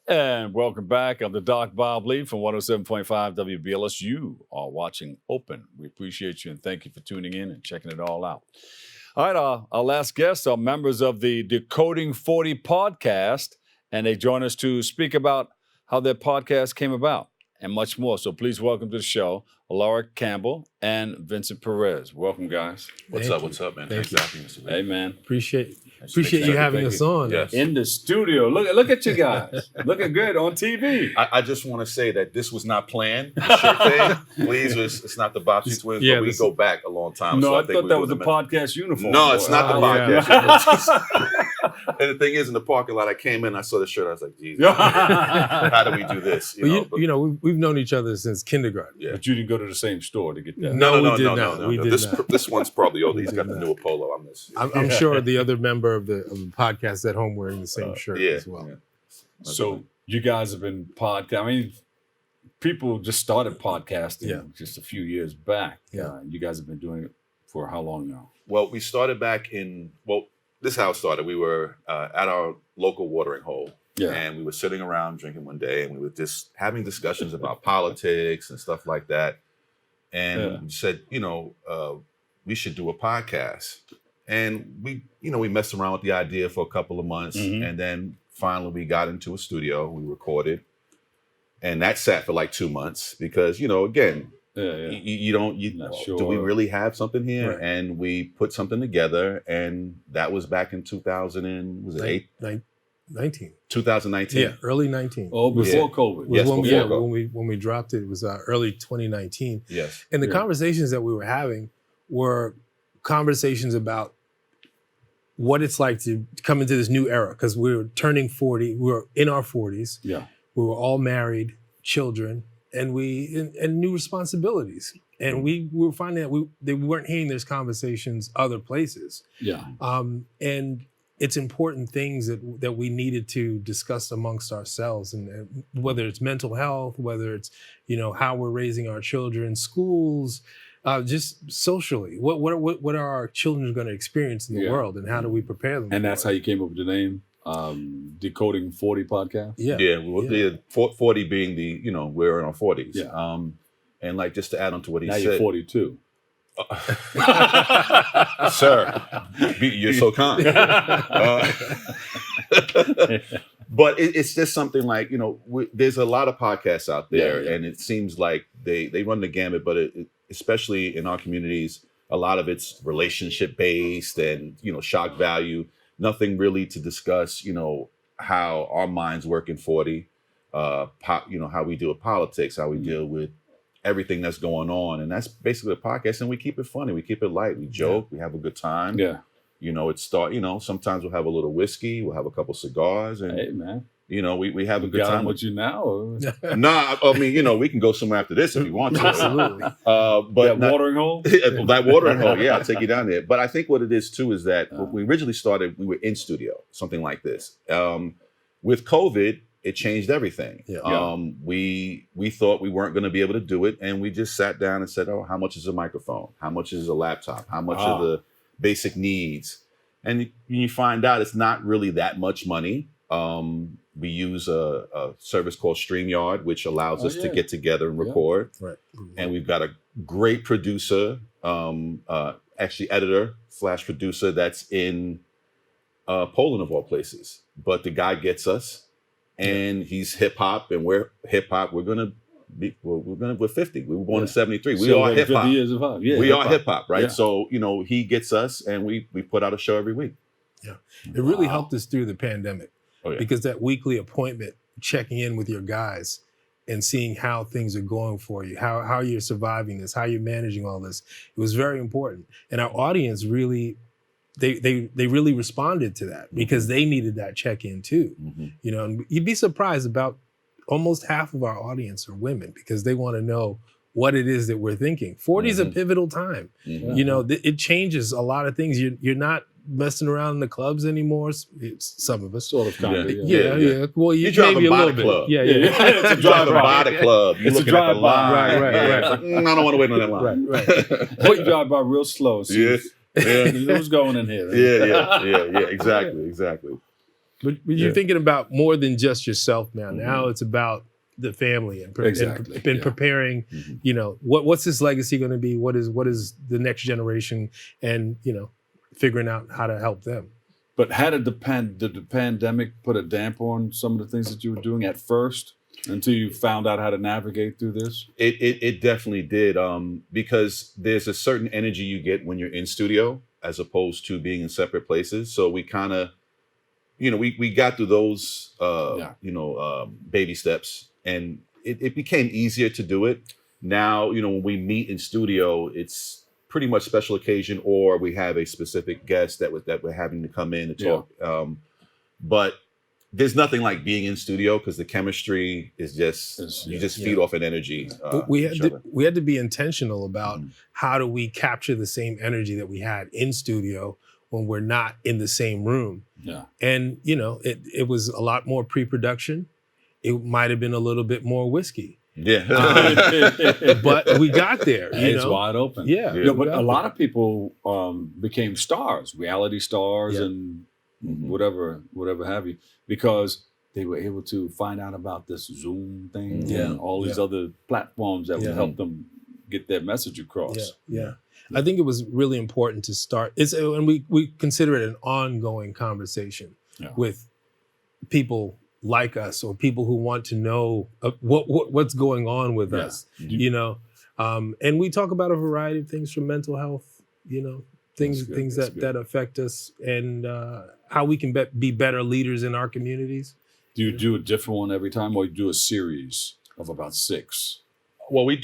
And welcome back. I'm the Doc Bob Lee from 107.5 WBLS. You are watching Open. We appreciate you and thank you for tuning in and checking it all out. All right, our last guests are members of the Decoding 40 podcast, and they join us to speak about how their podcast came about and much more. So please welcome to the show, Alaric, Campbell, and Vincent Perez. Welcome, guys. What's up, man? Thanks for having us. Hey, man. Appreciate you having us on. Yes. In the studio. Look at you guys. Looking good on TV. I just want to say that this was not planned. The shirt thing, please, it's not the Bobsy Twins, but we go back a long time. No, so I thought that was a podcast uniform. No, it's not the podcast. Yeah. And the thing is, in the parking lot, I came in, I saw the shirt, I was like, Jesus, how do we do this? We've known each other since kindergarten. Yeah. But you didn't go to the same store to get that. No. We did not. This one's probably old. He's got the new Apollo on this. I'm sure the other member of the podcast at home wearing the same shirt as well. Yeah. So you guys have been podcasting. I mean, people just started podcasting just a few years back. Yeah. You guys have been doing it for how long now? Well, we started back this is how it started. We were at our local watering hole. Yeah. And we were sitting around drinking one day, and we were just having discussions about politics and stuff like that. And we said, we should do a podcast. And we messed around with the idea for a couple of months, and then finally we got into a studio. We recorded, and that sat for like 2 months because again, Not sure. do we really have something here? Right. And we put something together, and that was back in 19. 2019. Yeah, early 19. Oh, before COVID. Yes, before COVID. When we dropped it, it was early 2019. Yes. And the conversations that we were having were conversations about what it's like to come into this new era, because we were turning 40. We were in our 40s. Yeah. We were all married, children, and new responsibilities. And we were finding that we weren't hearing those conversations other places. Yeah. And it's important things that we needed to discuss amongst ourselves, and whether it's mental health, whether it's how we're raising our children, schools, just socially. What are our children going to experience in the world, and how do we prepare them? And that's how you came up with the name, Decoding 40 podcast? Yeah. 40 being we're in our 40s. Yeah. And like just to add on to what he now said. You're 42. Sir, you're so kind. But it's just something like, there's a lot of podcasts out there, and it seems like they run the gamut, but especially in our communities, a lot of it's relationship based and, shock value, nothing really to discuss, how our minds work in 40, how we deal with politics, how we deal with everything that's going on. And that's basically a podcast, and we keep it funny. We keep it light. We joke. We have a good time. Yeah. Sometimes we'll have a little whiskey. We'll have a couple cigars. And, hey, man. We have a good time. with you now? Or? Nah, I mean, we can go somewhere after this if you want to. Absolutely. But watering hole? That watering hole, yeah, I'll take you down there. But I think what it is, too, is that when we originally started, we were in studio, something like this. With COVID, it changed everything. Yeah. We thought we weren't going to be able to do it, and we just sat down and said, how much is a microphone? How much is a laptop? How much are the basic needs? And you find out it's not really that much money. We use a service called StreamYard, which allows us to get together and record. Right. And we've got a great producer, actually editor / producer that's in Poland of all places. But the guy gets us. And he's hip hop, and we're hip hop. We're 50. We were born in 73. We are hip hop. 50 years of hop. Yeah, we are hip hop, right? Yeah. So he gets us, and we put out a show every week. Yeah, it really helped us through the pandemic because that weekly appointment, checking in with your guys, and seeing how things are going for you, how you're surviving this, how you're managing all this. It was very important, and our audience really. They really responded to that because they needed that check-in too. Mm-hmm. And you'd be surprised, about almost half of our audience are women because they want to know what it is that we're thinking. 40 is a pivotal time. Mm-hmm. It changes a lot lot. You're not messing around in the clubs anymore. It's some of us. Sort of, kind of. Yeah. Well, you're driving by the club. Yeah. It's driving by the club. You're looking at the line. Right. I don't want to wait on that line. Right. But you drive by real slow. So Yeah. who's going in here? Yeah. Exactly. But you're thinking about more than just yourself now. Mm-hmm. Now it's about the family and Exactly. and preparing. Mm-hmm. You know, what's his legacy going to be? What is the next generation? And you know, figuring out how to help them. But did the pandemic put a damper on some of the things that you were doing at first until you found out how to navigate through this? It definitely did, because there's a certain energy you get when you're in studio as opposed to being in separate places. So we kind of, you know, we got through those, baby steps, and it became easier to do it. Now, you know, when we meet in studio, it's pretty much special occasion, or we have a specific guest that we're having to come in and talk. But there's nothing like being in studio because the chemistry is just you just feed off an energy. We had to be intentional about how do we capture the same energy that we had in studio when we're not in the same room. Yeah. And you know, it was a lot more pre-production. It might have been a little bit more whiskey. Yeah. But we got there. It's wide open. Yeah. You know, but a lot of people became stars, reality stars, and whatever have you, because they were able to find out about this Zoom thing and all these other platforms that would help them get their message across. Yeah. I think it was really important to start. And we consider it an ongoing conversation with people like us, or people who want to know what's going on with us, you know. And we talk about a variety of things, from mental health, you know, things that affect us, and how we can be better leaders in our communities. Do you do a different one every time, or you do a series of about 6? Well, we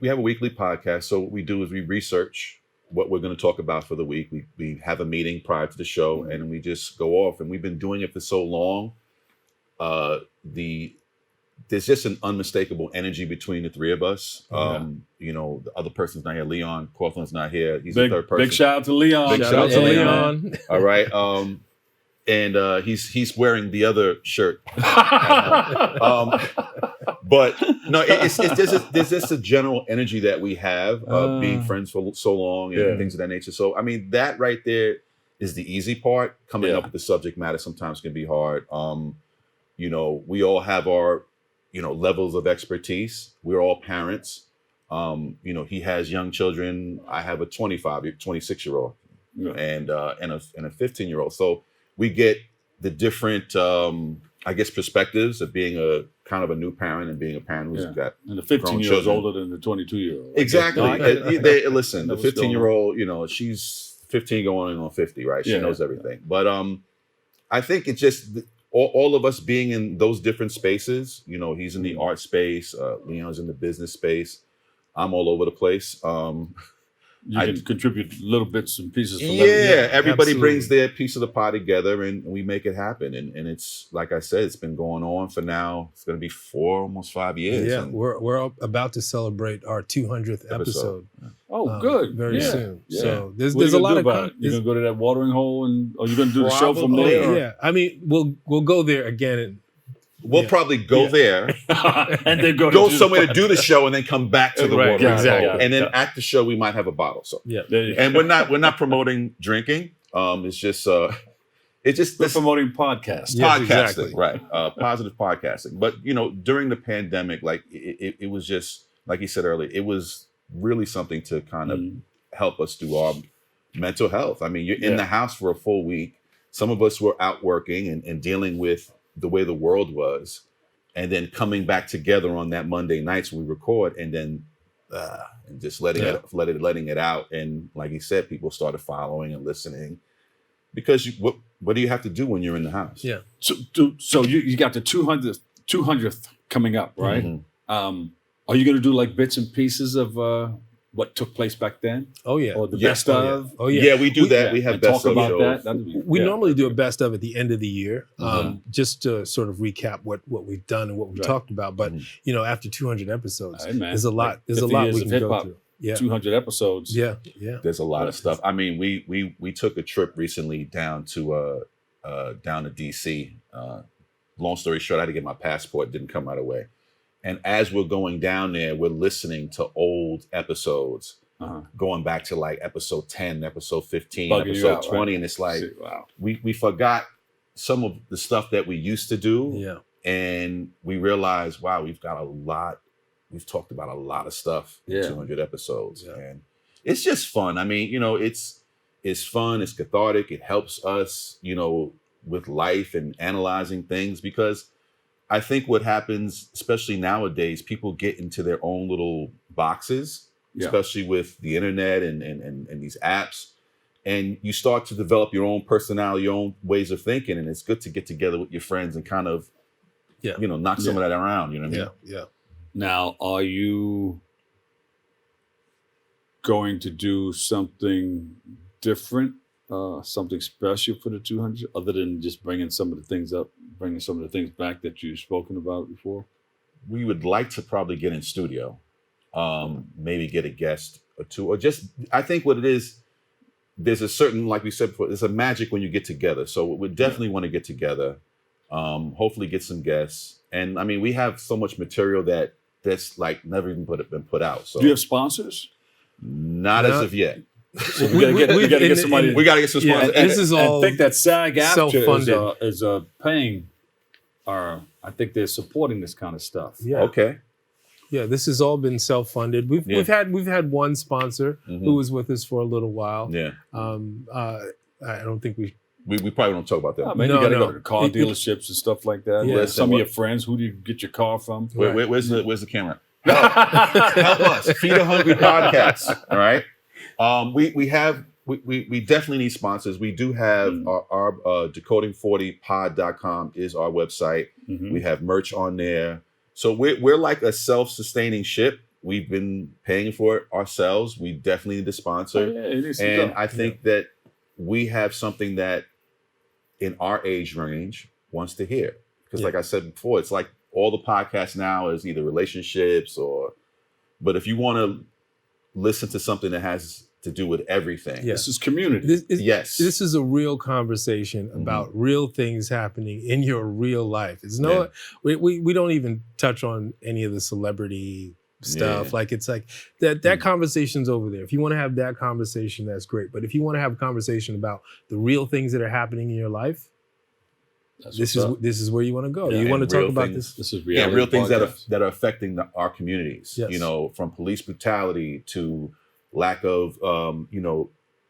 have a weekly podcast. So what we do is we research what we're going to talk about for the week. We have a meeting prior to the show, and we just go off. And we've been doing it for so long. There's just an unmistakable energy between the three of us. You know, the other person's not here. Leon Coughlин's not here. He's the third person. Big shout out to Leon. Big shout out to Leon. All right. And he's wearing the other shirt. But no, there's just a general energy that we have being friends for so long and things of that nature. So I mean, that right there is the easy part. Coming up with the subject matter sometimes can be hard. You know, we all have our, you know, levels of expertise. We're all parents. You know, he has young children. I have a 26-year-old and a 15-year-old. So we get the different, I guess, perspectives of being a kind of a new parent and being a parent who's got and the 15-year-old is older than the 22-year-old. Exactly. Listen, the 15-year-old, you know, she's 15 going on 50, right? She knows everything. But I think it's just all of us being in those different spaces. You know, he's in the art space. Leon's in the business space. I'm all over the place. You can contribute little bits and pieces from everybody brings their piece of the pie together, and we make it happen. And it's, like I said, it's been going on for now. It's going to be almost 5 years. Yeah, we're about to celebrate our 200th episode. Oh, good. Very soon. Yeah. So there's a lot of. You're going to go to that watering hole, or you're going to do the show from there? Yeah, I mean, we'll go there again. We'll probably go there and then go somewhere to do the show, and then come back to the water. Exactly. And then at the show, we might have a bottle. So and we're not promoting drinking. It's just we're promoting podcasting. Podcasting, exactly. Right? Positive podcasting. But you know, during the pandemic, like it was just, like you said earlier, it was really something to kind of help us through our mental health. I mean, you're in the house for a full week. Some of us were out working and dealing with the way the world was, and then coming back together on that Monday nights when we record, and then and just letting it out. And like you said, people started following and listening, because what do you have to do when you're in the house? Yeah. So you got the 200th coming up, right? Mm-hmm. Are you going to do like bits and pieces of what took place back then? Oh yeah. Or the best of? Oh yeah. Yeah, we do that. We have best talk of about shows. that. We normally do a best of at the end of the year, just to sort of recap what we've done and what we talked about. But you know, after 200 episodes, there's a lot. There's a lot we can go through. Yeah. 200 episodes. Yeah. There's a lot of stuff. I mean, we took a trip recently down to DC. Long story short, I had to get my passport. Didn't come right away. And as we're going down there, we're listening to old episodes, going back to like episode 10, episode 15, episode 20. Right? And it's like, we forgot some of the stuff that we used to do. Yeah. And we realized, wow, we've talked about a lot of stuff in 200 episodes. Yeah. And it's just fun. I mean, it's fun, it's cathartic, it helps us, with life and analyzing things, because I think what happens, especially nowadays, people get into their own little boxes, especially with the internet and these apps. And you start to develop your own personality, your own ways of thinking. And it's good to get together with your friends and kind of, knock some of that around. You know what I mean? Yeah. Now, are you going to do something different, something special for the 200, other than just bringing some of the things back that you've spoken about before? We would like to probably get in studio, maybe get a guest or two, or just, I think what it is, there's a certain, like we said before, there's a magic when you get together. So we definitely want to get together, hopefully get some guests. And I mean, we have so much material that's like never even been put out. So do you have sponsors? Not as of yet. So we gotta get somebody. We gotta get some sponsors. And this is all. I think that SAG-AFTRA self-funded. is paying, or I think they're supporting this kind of stuff. Yeah. Okay. Yeah, this has all been self-funded. We've had one sponsor who was with us for a little while. Yeah. I don't think we probably don't talk about that. I mean, you gotta go to car dealerships and stuff like that. Yeah. Some of your friends, who do you get your car from? Where's the camera? Help us. Feed a Hungry Podcast. All right. We definitely need sponsors. We do have our decoding40pod.com is our website. We have merch on there. So we're like a self-sustaining ship. We've been paying for it ourselves. We definitely need a sponsor. And I think that we have something that in our age range wants to hear. Because like I said before, it's like all the podcasts now is either relationships but if you want to listen to something that has to do with everything. This is community. Yes. This is a real conversation about real things happening in your real life. It's we don't even touch on any of the celebrity stuff. Like it's like that conversation's over there. If you want to have that conversation, that's great. But if you want to have a conversation about the real things that are happening in your life, this is where you want to go. You want to talk about this. This is reality. Real things that are affecting our communities. Yes. From police brutality to lack of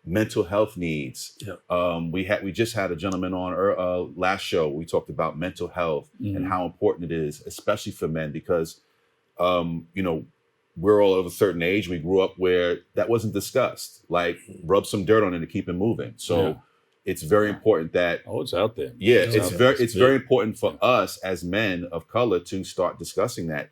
mental health needs. We just had a gentleman on our last show. We talked about mental health and how important it is, especially for men, because we're all of a certain age. We grew up where that wasn't discussed. Like rub some dirt on it to keep it moving. So it's very important that it's out there. Yeah, it's very important for us as men of color to start discussing that.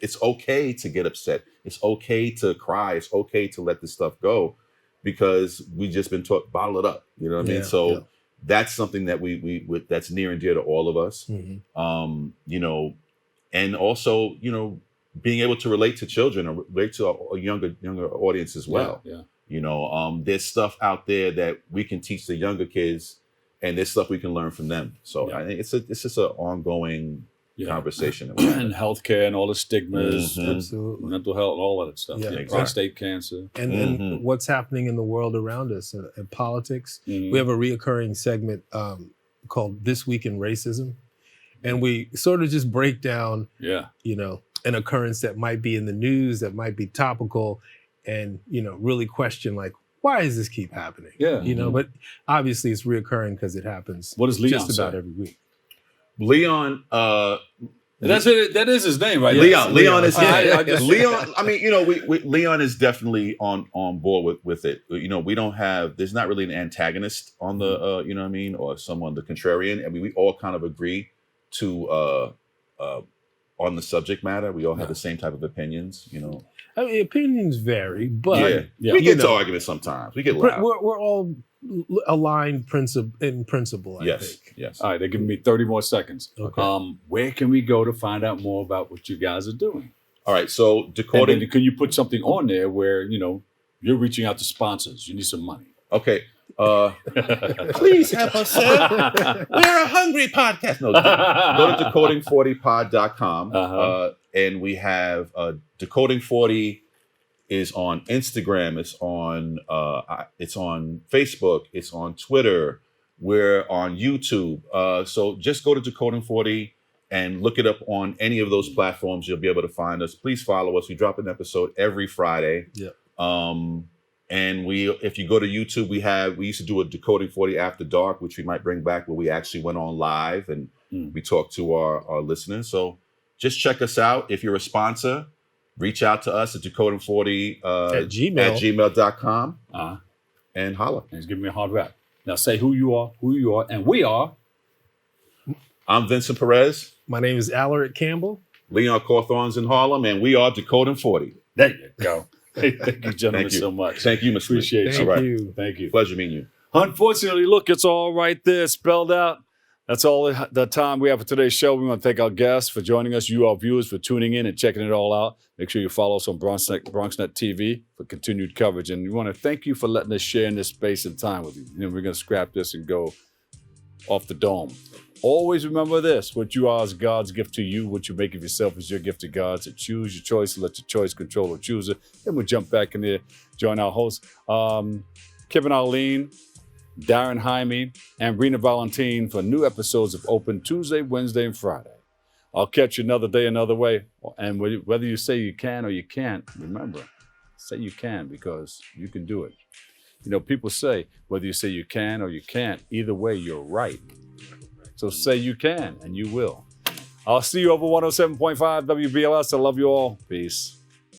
It's okay to get upset. It's okay to cry. It's okay to let this stuff go, because we just been taught bottle it up. You know what I mean? So that's something that we that's near and dear to all of us. And also being able to relate to children or relate to a younger audience as well. There's stuff out there that we can teach the younger kids, and there's stuff we can learn from them. So I think it's just an ongoing conversation. And healthcare and all the stigmas, Absolutely. mental health and all that stuff. Prostate cancer. And then what's happening in the world around us in politics. We have a reoccurring segment called This Week in Racism. And we sort of just break down, an occurrence that might be in the news, that might be topical, and, really question, like, why does this keep happening? But obviously it's reoccurring because it happens what does Leon just about say? every week. Leon, that's it. That is his name, right? Leon is Leon. I mean, Leon is definitely on board with it. We don't have. There's not really an antagonist on the, or someone the contrarian. I mean, we all kind of agree to on the subject matter. We all have the same type of opinions. I mean, opinions vary, but we get to arguments sometimes. We get loud. We're all aligned in principle. I think. Yes. All right, they're giving me 30 more seconds. Okay. Where can we go to find out more about what you guys are doing? All right, so Decoding. Can you put something on there where you're reaching out to sponsors? You need some money. Okay. Please help us, sir. We're a hungry podcast. No, go to decoding40pod.com. And we have Decoding 40 is on Instagram. It's on Facebook. It's on Twitter. We're on YouTube. So just go to Decoding 40 and look it up on any of those platforms. You'll be able to find us. Please follow us. We drop an episode every Friday. Yeah. And if you go to YouTube, we used to do a Decoding 40 After Dark, which we might bring back, where we actually went on live and we talked to our listeners. So just check us out. If you're a sponsor, reach out to us at Decoding40 At gmail.com and holla. And he's giving me a hard rap. Now say who you are, and we are. I'm Vincent Perez. My name is Alaric Campbell. Leon Cawthorn's in Harlem, and we are Decoding 40. There you go. Hey, thank you, gentlemen, so much. Thank you, Mr. Appreciate Thank you. you. Thank you. Pleasure meeting you. Unfortunately, look, it's all right there spelled out. That's all the time we have for today's show. We want to thank our guests for joining us, you, our viewers, for tuning in and checking it all out. Make sure you follow us on BronxNet TV for continued coverage. And we want to thank you for letting us share in this space and time with you. We're going to scrap this and go off the dome. Always remember this: what you are is God's gift to you. What you make of yourself is your gift to God. So choose your choice and let your choice control or choose it. Then we'll jump back in there, join our hosts, Kevin Arlene, Darren Jaime, and Rena Valentine for new episodes of Open Tuesday, Wednesday, and Friday. I'll catch you another day, another way. And whether you say you can or you can't, remember, say you can because you can do it. People say whether you say you can or you can't, either way, you're right. So say you can, and you will. I'll see you over 107.5 WBLS. I love you all. Peace.